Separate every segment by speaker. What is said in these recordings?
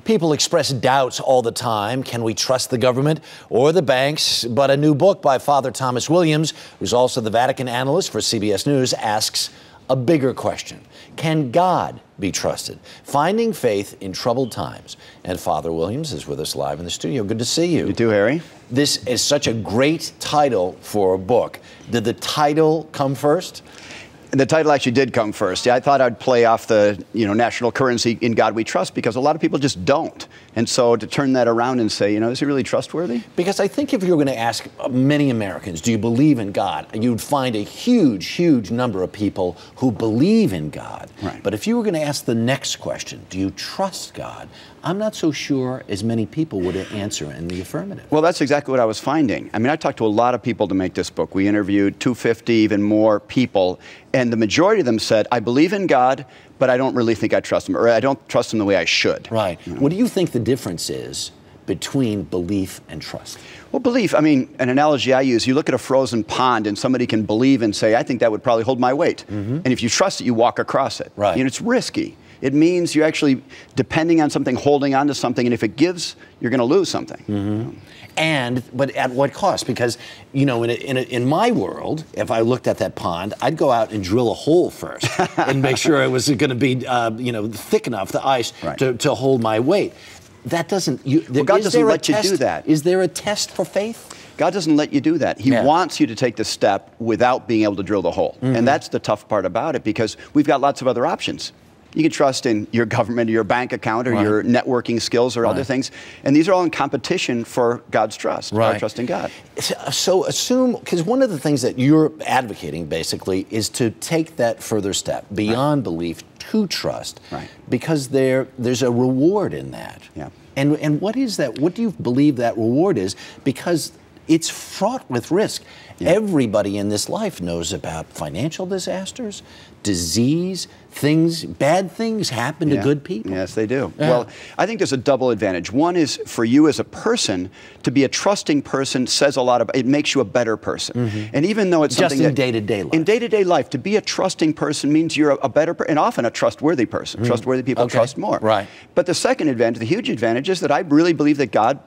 Speaker 1: People express doubts all the time. Can we trust the government or the banks? But a new book by Father Thomas Williams, who's also the Vatican analyst for CBS News, asks a bigger question. Can God be trusted? Finding faith in troubled times. And Father Williams is with us live in the studio. Good to see you.
Speaker 2: You too, Harry.
Speaker 1: This is such a great title for a book. Did the title come first?
Speaker 2: The title actually did come first. Yeah, I thought I'd play off the, national currency, In God We Trust, because a lot of people just don't. And so to turn that around and say, is he really trustworthy?
Speaker 1: Because I think if you were going to ask many Americans, do you believe in God? You'd find a huge, huge number of people who believe in God.
Speaker 2: Right.
Speaker 1: But if you were going to ask the next question, do you trust God? I'm not so sure as many people would answer in the affirmative.
Speaker 2: Well, that's exactly what I was finding. I mean, I talked to a lot of people to make this book. We interviewed 250, even more people, and the majority of them said, I believe in God, but I don't really think I trust him, or I don't trust him the way I should.
Speaker 1: Right. What do you think the difference is between belief and trust?
Speaker 2: Well, belief, I mean, an analogy I use, you look at a frozen pond and somebody can believe and say, I think that would probably hold my weight. And if you trust it, you walk across it.
Speaker 1: Right.
Speaker 2: It's risky. It means you're actually depending on something, holding on to something, and if it gives, you're going to lose something.
Speaker 1: But at what cost? Because, in my world, if I looked at that pond, I'd go out and drill a hole first and make sure it was going to be, thick enough, the ice, to hold my weight. That doesn't...
Speaker 2: Well, God doesn't let you do that.
Speaker 1: Is there a test for faith?
Speaker 2: God doesn't let you do that. He wants you to take the step without being able to drill the hole. And that's the tough part about it, because we've got lots of other options. You can trust in your government or your bank account or your networking skills or other things. And these are all in competition for God's trust, our trust in God.
Speaker 1: So assume, because one of the things that you're advocating basically is to take that further step beyond belief to trust, because there's a reward in that. And what is that? What do you believe that reward is? Because it's fraught with risk. Everybody in this life knows about financial disasters, disease, bad things happen to good people.
Speaker 2: Yes, they do. Well, I think there's a double advantage. One is for you as a person, to be a trusting person says a lot about, it makes you a better person. And even though it's something
Speaker 1: just in day-to-day life.
Speaker 2: In day-to-day life, to be a trusting person means you're a better person, and often a trustworthy person. Trustworthy people trust more. But the second advantage, the huge advantage, is that I really believe that God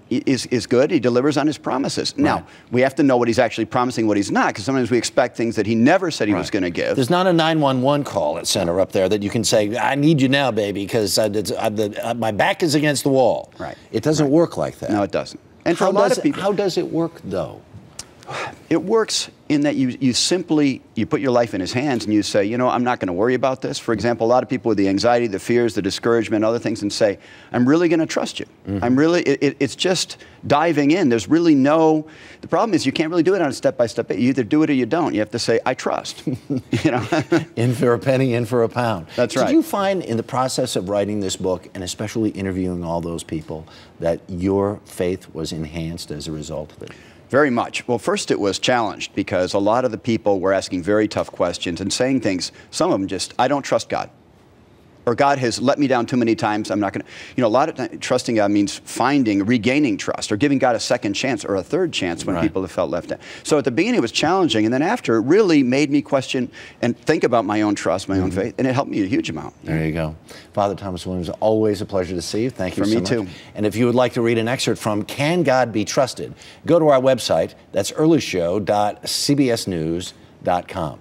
Speaker 2: is good. He delivers on his promises. Now, we have to know what he's actually promising, what he's not, because sometimes we expect things that he never said he was going to give.
Speaker 1: There's not a 911 call at center up there that you can say, I need you now, baby, because my back is against the wall. It doesn't work like that.
Speaker 2: No, it doesn't. And for a lot of people...
Speaker 1: How does it work, though?
Speaker 2: It works in that you simply put your life in his hands and you say, I'm not going to worry about this. For example, a lot of people with the anxiety, the fears, the discouragement, other things, and say, I'm really going to trust you. I'm really, it's just diving in. There's really the problem is you can't really do it on a step-by-step. You either do it or you don't. You have to say, I trust.
Speaker 1: In for a penny, in for a pound.
Speaker 2: That's right.
Speaker 1: Did you find in the process of writing this book, and especially interviewing all those people, that your faith was enhanced as a result of it?
Speaker 2: Very much. Well, first it was challenged because a lot of the people were asking very tough questions and saying things, some of them just, I don't trust God. Or God has let me down too many times, I'm not going to. A lot of trusting God means regaining trust, or giving God a second chance or a third chance when people have felt left out. So at the beginning it was challenging, and then after it really made me question and think about my own trust, my own faith, and it helped me a huge amount.
Speaker 1: There you go. Father Thomas Williams, always a pleasure to see you. Thank you so much.
Speaker 2: For me too.
Speaker 1: And if you would like to read an excerpt from Can God Be Trusted, go to our website. That's earlyshow.cbsnews.com.